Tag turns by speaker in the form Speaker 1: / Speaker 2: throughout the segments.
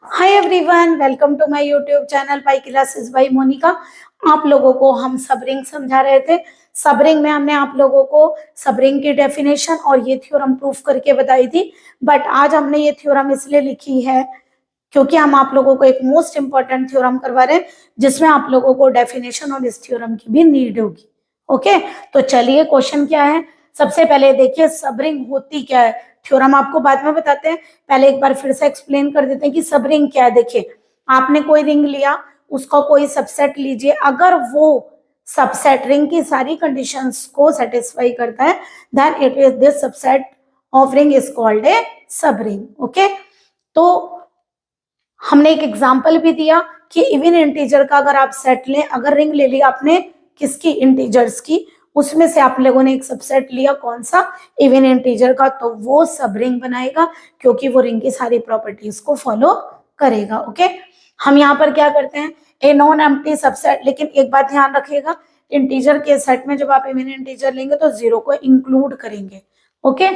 Speaker 1: Hi everyone, welcome to my YouTube channel Pi Classes by Monica. आप लोगों को हम सबरिंग समझा रहे थे। सबरिंग में हमने आप लोगों को सबरिंग की डेफिनेशन और ये थ्योरम प्रूफ करके बताई थी। बट आज हमने ये थ्योरम इसलिए लिखी है क्योंकि हम आप लोगों को एक मोस्ट इंपॉर्टेंट थ्योरम करवा रहे हैं जिसमें आप लोगों को डेफिनेशन और इस थ्योरम की भी नीड होगी। ओके, तो चलिए क्वेश्चन क्या है। सबसे पहले देखिए सबरिंग होती क्या है। थ्योरम आपको बाद में बताते हैं, पहले एक बार फिर से एक्सप्लेन कर देते हैं कि सब रिंग क्या है। देखिए, आपने कोई रिंग लिया, उसका कोई सबसेट लीजिए, अगर वो सबसेट रिंग की सारी कंडीशंस को सेटिस्फाई करता है then it is this subset of ring is called a sub ring. Okay, तो हमने एक एग्जांपल भी दिया कि इवन इंटीजर का अगर आप सेट लें, अगर रिंग ले ली आपने किसकी, इंटीजर्स की, उसमें से आप लोगों ने एक सबसेट लिया कौन सा, इवन इंटीजर का, तो वो सब रिंग बनाएगा क्योंकि वो रिंग की सारी प्रॉपर्टीज को फॉलो करेगा। ओके, हम यहाँ पर क्या करते हैं, ए नॉन एम्प्टी सबसेट, लेकिन एक बात ध्यान रखिएगा, इंटीजर के सेट में जब आप इवन इंटीजर लेंगे तो जीरो को इंक्लूड करेंगे। Okay,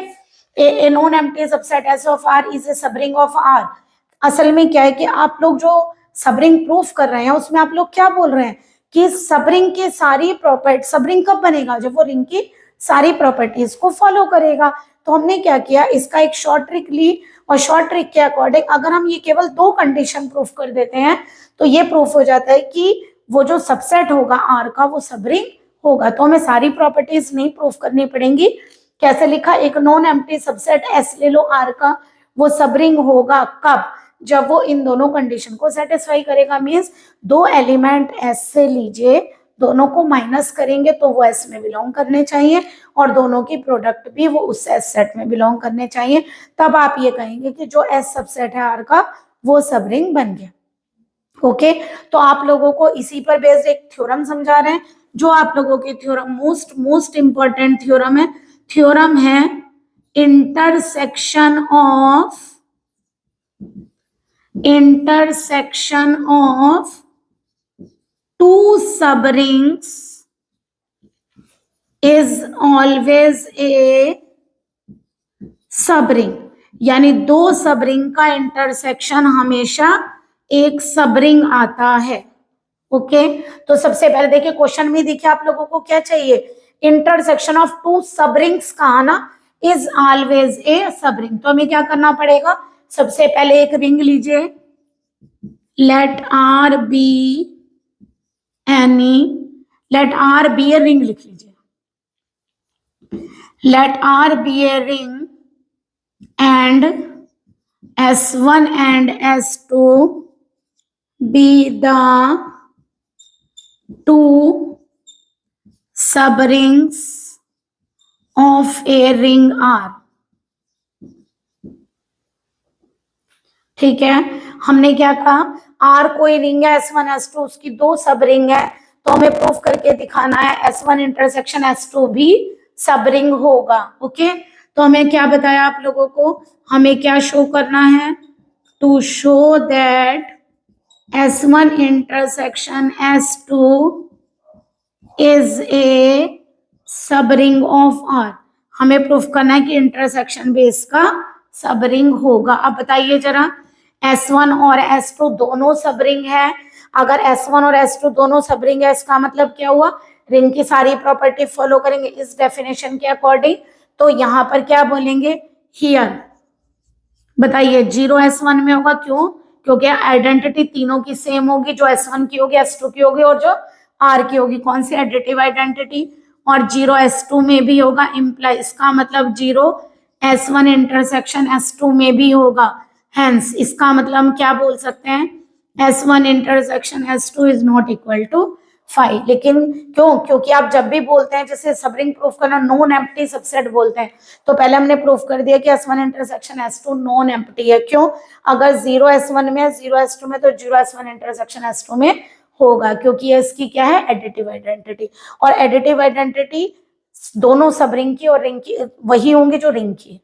Speaker 1: a non empty subset S of R is a sub ring of are. असल में क्या है कि आप लोग जो सबरिंग प्रूफ कर रहे हैं उसमें आप लोग क्या बोल रहे हैं कि सबरिंग की सारी प्रॉपर्टी, सबरिंग कब बनेगा, जब वो रिंग की सारी प्रॉपर्टीज को फॉलो करेगा। तो हमने क्या किया, इसका एक शॉर्ट ट्रिक ली और शॉर्ट ट्रिक के अकॉर्डिंग अगर हम ये केवल दो कंडीशन प्रूफ कर देते हैं तो ये प्रूफ हो जाता है कि वो जो सबसेट होगा आर का वो सबरिंग होगा। तो हमें सारी प्रॉपर्टीज नहीं प्रूफ करनी पड़ेंगी। कैसे लिखा, एक नॉन एम्प्टी सबसेट एस ले लो आर का, वो सबरिंग होगा कब, जब वो इन दोनों कंडीशन को सेटिस्फाई करेगा। मींस दो एलिमेंट एस से लीजिए, दोनों को माइनस करेंगे तो वो एस में बिलोंग करने चाहिए और दोनों की प्रोडक्ट भी वो उस एस सेट में बिलोंग करने चाहिए। तब आप ये कहेंगे कि जो एस सबसेट है आर का वो सब रिंग बन गया। ओके, तो आप लोगों को इसी पर बेस्ड एक थ्योरम समझा रहे हैं जो आप लोगों के थ्योरम मोस्ट इंपॉर्टेंट थ्योरम है। थ्योरम है intersection of two subrings is always a subring, यानी दो सबरिंग का इंटरसेक्शन हमेशा एक सबरिंग आता है। ओके, तो सबसे पहले देखिए क्वेश्चन में देखिए आप लोगों को क्या चाहिए, इंटरसेक्शन ऑफ टू सबरिंग्स का आना इज ऑलवेज ए सबरिंग। तो हमें क्या करना पड़ेगा, सबसे पहले एक रिंग लीजिए, let R be any, let R be a ring लिख लीजिए, let R be a ring and S1 and S2 be the two subrings of a ring R। ठीक है, हमने क्या कहा, R कोई रिंग है, S1 S2 उसकी दो सब रिंग है, तो हमें प्रूफ करके दिखाना है S1 इंटरसेक्शन S2 भी सब रिंग होगा। ओके, तो हमें क्या बताया आप लोगों को, हमें क्या शो करना है, to show that S1 intersection S2 is a sub ring of R। हमें प्रूफ करना है कि इंटरसेक्शन बेस का सब रिंग होगा। अब बताइए जरा, S1 और S2 दोनों सब रिंग है, अगर S1 और S2 दोनों सब रिंग है इसका मतलब क्या हुआ, रिंग की सारी प्रॉपर्टी फॉलो करेंगे इस डेफिनेशन के अकॉर्डिंग। तो यहां पर क्या बोलेंगे, हियर बताइए जीरो S1 में होगा, क्यों, क्योंकि आइडेंटिटी तीनों की सेम होगी, जो S1 की होगी S2 की होगी और जो R की होगी, कौन सी एडिटिव आइडेंटिटी, और जीरो S2 में भी होगा, इम्प्लाई इसका मतलब जीरो S1 इंटरसेक्शन S2 में भी होगा। हेंस इसका मतलब हम क्या बोल सकते हैं, S1 intersection S2 is not equal to 5। लेकिन क्यों, क्योंकि आप जब भी बोलते हैं जैसे सबरिंग प्रूफ करना नॉन एम्प्टी सबसेट बोलते हैं, तो पहले हमने प्रूफ कर दिया कि S1 intersection S2 non empty है। क्यों, अगर जीरो S1 में जीरो S2 में तो जीरो S1 इंटरसेक्शन S2 में होगा, क्योंकि इसकी क्या है, एडिटिव आइडेंटिटी, और एडिटिव आइडेंटिटी दोनों सब रिंग की और रिंग की वही होंगी जो रिंग की।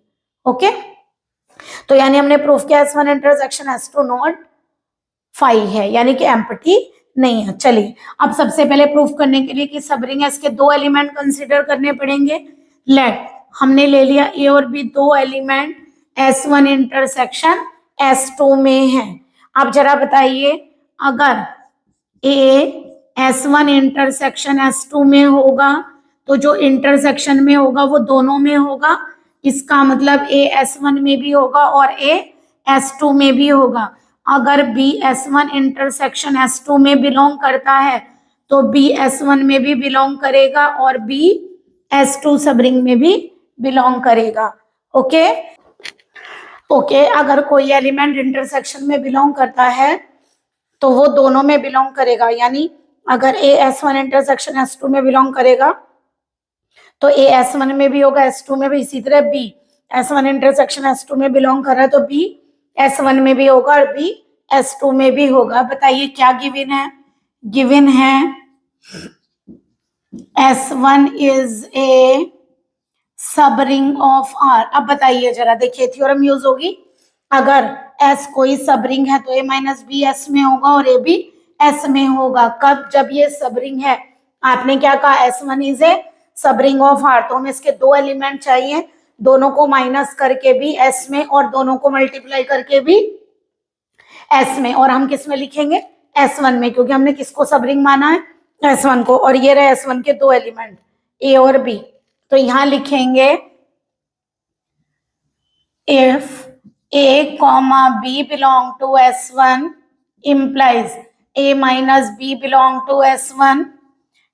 Speaker 1: ओके, तो यानी हमने प्रूफ किया S1 इंटरसेक्शन S2 नॉट 5 है, यानी कि एम्प्टी नहीं है। चलिए अब सबसे पहले प्रूफ करने के लिए कि सब रिंग है, इसके दो एलिमेंट कंसीडर करने पड़ेंगे। लेट हमने ले लिया ए और बी दो एलिमेंट S1 इंटरसेक्शन S2 में है। आप जरा बताइए, अगर S1 इंटरसेक्शन S2 में होगा तो जो इंटरसेक्शन में होगा वो दोनों में होगा, इसका मतलब A S1 में भी होगा और A S2 में भी होगा। अगर B S1 इंटरसेक्शन S2 में बिलोंग करता है तो B S1 में भी बिलोंग करेगा और B S2 सब रिंग में भी बिलोंग करेगा। ओके, अगर कोई एलिमेंट इंटरसेक्शन में बिलोंग करता है तो वो दोनों में बिलोंग करेगा, यानी अगर A S1 इंटरसेक्शन S2 में बिलोंग करेगा तो A S1 में भी होगा, S2 में भी। इसी तरह B S1 इंटरसेक्शन S2 में बिलोंग कर रहा है तो B S1 में भी होगा और B S2 में भी होगा। बताइए क्या गिवन है? गिवन है S1 is a sub ring of R। अब बताइए जरा, देखिए थ्योरम यूज होगी। अगर S कोई सब रिंग है तो A माइनस बी S में होगा और A भी S में होगा। कब? जब ये सब रिंग है। आपने क्या कहा? S1 is a sub ring of R, तो हमें इसके दो एलिमेंट चाहिए, दोनों को माइनस करके भी S में और दोनों को मल्टीप्लाई करके भी S में। और हम किस में लिखेंगे? S1 में, क्योंकि हमने किसको सब रिंग माना है? S1 को। और ये रहे S1 के दो एलिमेंट A और B। तो यहां लिखेंगे if A comma B belong to S1 implies A minus B belong to S1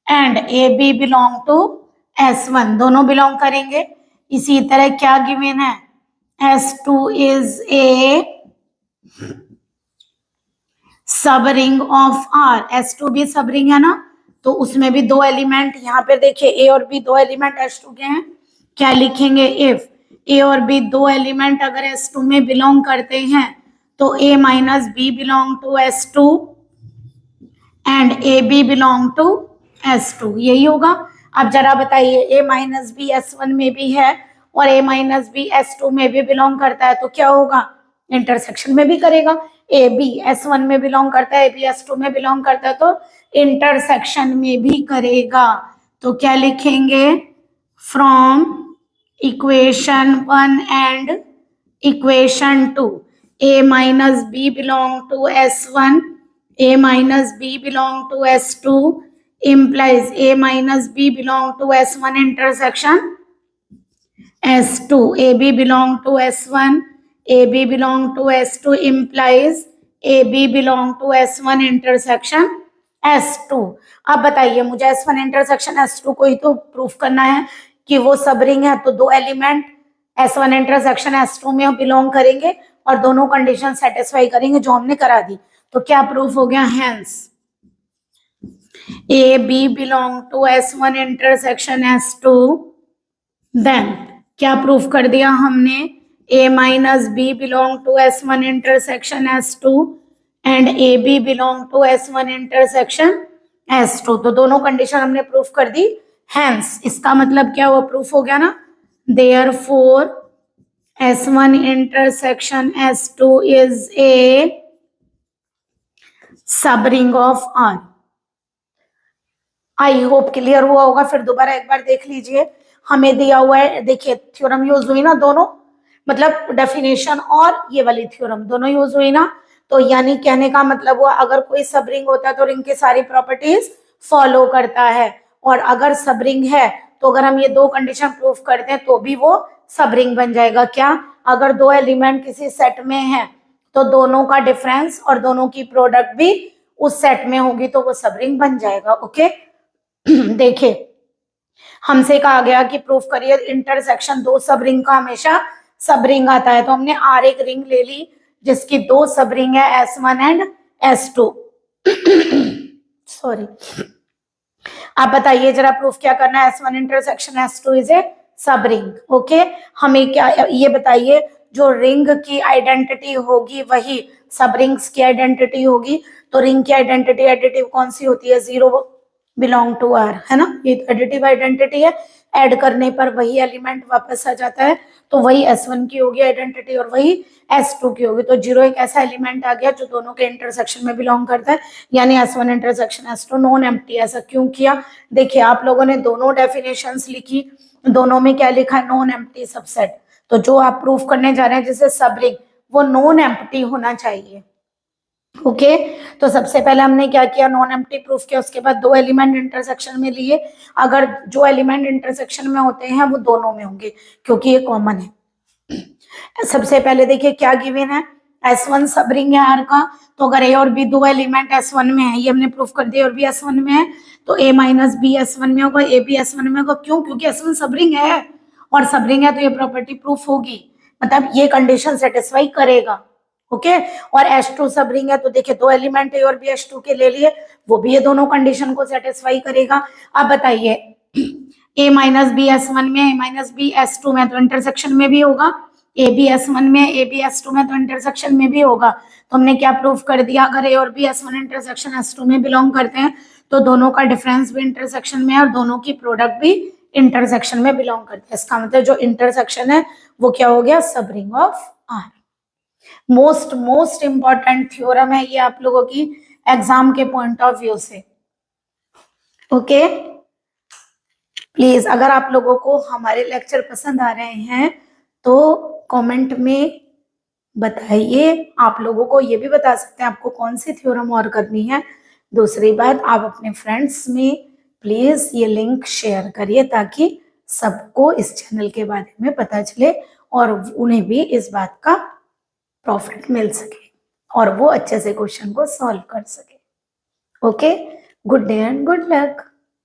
Speaker 1: and AB belong to S1, दोनों बिलोंग करेंगे। इसी तरह क्या गिवन है? S2 is a सब रिंग ऑफ R। S2 भी सब रिंग है ना, तो उसमें भी दो एलिमेंट, यहाँ पे देखिए A और B दो एलिमेंट S2 के हैं। क्या लिखेंगे? इफ A और B दो एलिमेंट अगर S2 में बिलोंग करते हैं तो A minus B belong to S2 and AB belong to S2, यही होगा। अब जरा बताइए, A माइनस बी S1 में भी है और A माइनस बी S2 में भी बिलोंग करता है तो क्या होगा? इंटरसेक्शन में भी करेगा। AB S1 में बिलोंग करता है, AB S2 में बिलोंग करता है तो इंटरसेक्शन में भी करेगा। तो क्या लिखेंगे? From equation 1 and equation 2 A minus B belong to S1, A minus B belong to S2 implies A minus B belong to S1 intersection S2, AB belong to S1, AB belong to S2 implies AB belong to S1 intersection S2। अब बताइए, मुझे S1 intersection S2 को ही तो proof करना है कि वो सब रिंग है, तो दो एलिमेंट S1 इंटरसेक्शन S2 में बिलोंग करेंगे और दोनों कंडीशन सेटिस्फाई करेंगे जो हमने करा दी। तो क्या प्रूफ हो गया? Hence A B belong to S1 intersection S2, then क्या प्रूफ कर दिया हमने? A minus B belong to S1 intersection S2 and AB belong to S1 intersection S2, तो दोनों कंडीशन हमने प्रूफ कर दी। हेंस इसका मतलब क्या हुआ? प्रूफ हो गया ना। Therefore S1 intersection S2 is a sub ring of R। I hope clear हुआ होगा। फिर दोबारा एक बार देख लीजिए, हमें दिया हुआ है, देखिए थ्योरम यूज हुई ना, दोनों मतलब डेफिनेशन और ये वाली थ्योरम दोनों यूज हुई ना। तो यानी कहने का मतलब हुआ, अगर कोई सब रिंग होता है तो रिंग की सारी प्रॉपर्टीज फॉलो करता है, और अगर सब रिंग है तो अगर हम ये दो कंडीशन प्रूफ करते हैं तो भी वो सब रिंग बन जाएगा। क्या? अगर दो एलिमेंट किसी सेट में है तो दोनों का डिफरेंस और दोनों की प्रोडक्ट भी उस सेट में होगी तो वो सब रिंग बन जाएगा। ओके देखिए, हमसे कहा गया कि प्रूफ करिए इंटरसेक्शन दो सब रिंग का हमेशा सब रिंग आता है, तो हमने R एक रिंग ले ली जिसकी दो सब रिंग है S1 एंड S2। सॉरी, आप बताइए जरा प्रूफ क्या करना है? S1 intersection S2 is a sub ring. Okay, हमें क्या ये बताइए, जो रिंग की आइडेंटिटी होगी वही सब रिंग्स की आइडेंटिटी होगी। तो रिंग की आइडेंटिटी एडिटिव कौन सी होती है? जीरो बिलोंग टू R, है ना, ये एडिटिव आइडेंटिटी है। ऐड करने पर वही एलिमेंट वापस आ जाता है, तो वही S1 की होगी आइडेंटिटी और वही S2 की होगी। तो जीरो एक ऐसा एलिमेंट आ गया जो दोनों के इंटरसेक्शन में बिलोंग करता है, यानी S1 intersection S2 non empty. ऐसा क्यों किया? देखिए, आप लोगों ने दोनों डेफिनेशंस लिखी, दोनों में क्या लिखा है? Non empty subset. तो जो आप प्रूफ करने जा रहे हैं जैसे सब रिंग, वो नॉन एम्प्टी होना चाहिए। ओके तो सबसे पहले हमने क्या किया, नॉन एम्प्टी प्रूफ किया, उसके बाद दो एलिमेंट इंटरसेक्शन में लिए। अगर जो एलिमेंट इंटरसेक्शन में होते हैं वो दोनों में होंगे क्योंकि ये कॉमन है। सबसे पहले देखिए क्या गिवन है, S1 सब रिंग है R का, तो अगर A और B दो एलिमेंट S1 में है, ये हमने प्रूफ कर दिया, और भी S1 में है, तो A माइनस बी S1 में होगा, A भी S1 में होगा। क्यों? क्योंकि S1 सब रिंग है, और सब रिंग है तो ये प्रॉपर्टी प्रूफ होगी, मतलब ये कंडीशन सेटिस्फाई करेगा। ओके और H2 सब रिंग है, तो देखिए दो एलिमेंट A और B H2 के ले लिए, वो भी ये दोनों कंडीशन को सेटिस्फाई करेगा। अब बताइए A माइनस बी S1 में, A माइनस बी S2 में, तो इंटरसेक्शन में भी होगा, ए बी S1 में, ए बी S2 में, तो इंटरसेक्शन में भी होगा। तो हमने क्या प्रूफ कर दिया, अगर A और B S1 इंटरसेक्शन S2 में बिलोंग करते हैं तो दोनों का डिफरेंस भी इंटरसेक्शन में है और दोनों की प्रोडक्ट भी इंटरसेक्शन में बिलोंग करते हैं। इसका मतलब जो इंटरसेक्शन है वो क्या हो गया, सब ring of R। Most important theorem है ये आप लोगों की एग्जाम के पॉइंट ऑफ व्यू से। ओके प्लीज अगर आप लोगों को हमारे लेक्चर पसंद आ रहे हैं तो कमेंट में बताइए। आप लोगों को ये भी बता सकते हैं आपको कौन सी थ्योरम और करनी है। दूसरी बात, आप अपने फ्रेंड्स में प्लीज ये लिंक शेयर करिए ताकि सबको इस चैनल के बारे में पता चले और उन्हें भी इस बात का प्रॉफिट मिल सके और वो अच्छे से क्वेश्चन को सॉल्व कर सके। Okay good day and good luck.